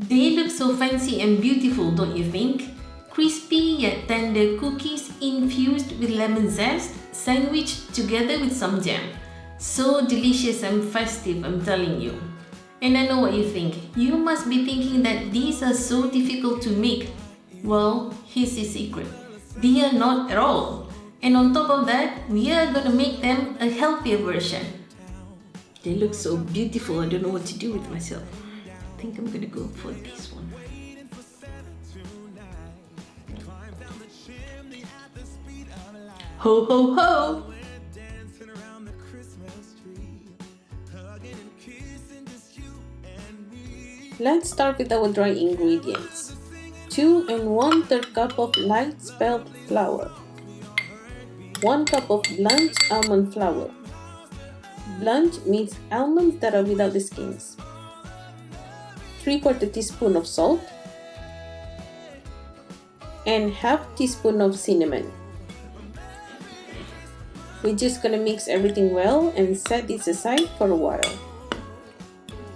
They look so fancy and beautiful, don't you think? Crispy yet tender cookies infused with lemon zest, sandwiched together with some jam. So delicious and festive, I'm telling you. And I know what you think. You must be thinking that these are so difficult to make. Well, here's the secret. They are not at all. And on top of that, we are gonna make them a healthier version. They look so beautiful, I don't know what to do with myself. I think I'm gonna go for this one. Ho ho ho! Let's start with our dry ingredients. 2 1/3 cup of light spelt flour. 1 cup of blanched almond flour. Blanched means almonds that are without the skins. 3/4 teaspoon of salt and half teaspoon of cinnamon. We're just gonna mix everything well and set this aside for a while.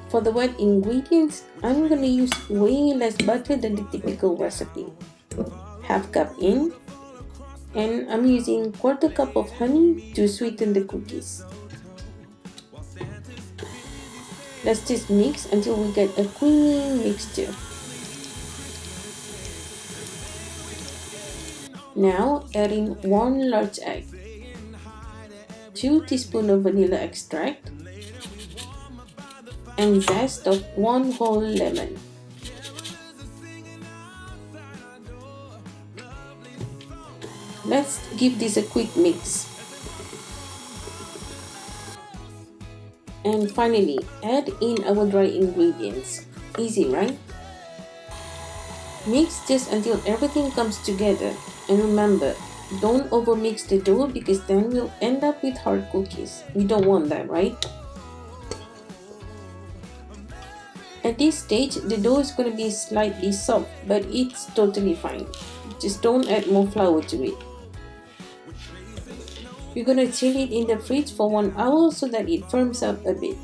For the wet ingredients, I'm gonna use way less butter than the typical recipe. Half cup in, and I'm using 1/4 cup of honey to sweeten the cookies. Let's just mix until we get a creamy mixture. Now add in 1 large egg, 2 teaspoons of vanilla extract, and zest of 1 whole lemon. Let's give this a quick mix. And finally, add in our dry ingredients. Easy, right? Mix just until everything comes together. And remember, don't overmix the dough because then we'll end up with hard cookies. We don't want that, right? At this stage, the dough is going to be slightly soft, but it's totally fine. Just don't add more flour to it. We're going to chill it in the fridge for 1 hour so that it firms up a bit.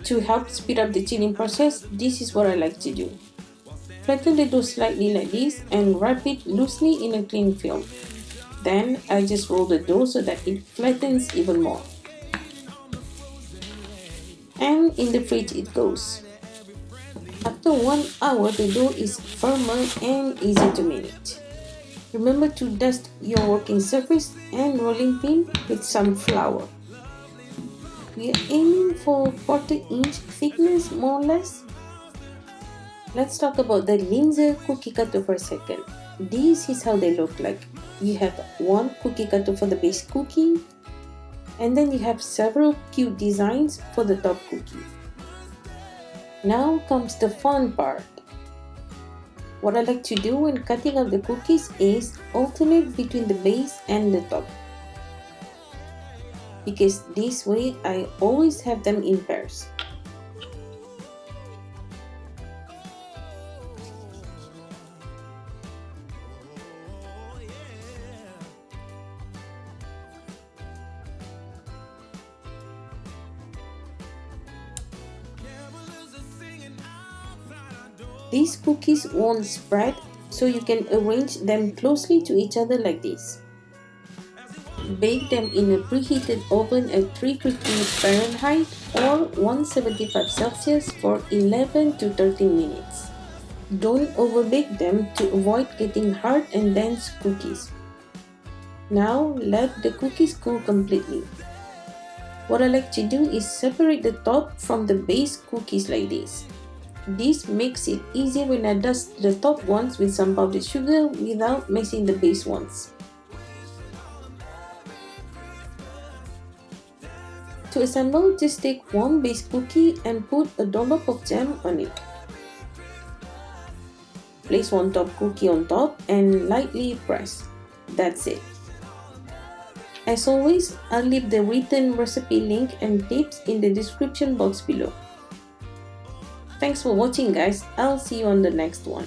To help speed up the chilling process, this is what I like to do. Flatten the dough slightly like this and wrap it loosely in a cling film. Then I just roll the dough so that it flattens even more. And in the fridge it goes. After 1 hour, the dough is firmer and easy to manage. Remember to dust your working surface and rolling pin with some flour. We are aiming for 1/4 inch thickness, more or less. Let's talk about the Linzer cookie cutter for a second. This is how they look like. You have 1 cookie cutter for the base cookie, and then you have several cute designs for the top cookie. Now comes the fun part. What I like to do when cutting up the cookies is alternate between the base and the top. Because this way I always have them in pairs. These cookies won't spread, so you can arrange them closely to each other like this. Bake them in a preheated oven at 350 Fahrenheit or 175 Celsius for 11 to 13 minutes. Don't overbake them to avoid getting hard and dense cookies. Now let the cookies cool completely. What I like to do is separate the top from the base cookies like this. This makes it easier when I dust the top ones with some powdered sugar without messing the base ones. To assemble, just take 1 base cookie and put a dollop of jam on it. Place 1 top cookie on top and lightly press. That's it. As always, I'll leave the written recipe link and tips in the description box below. Thanks for watching, guys. I'll see you on the next one.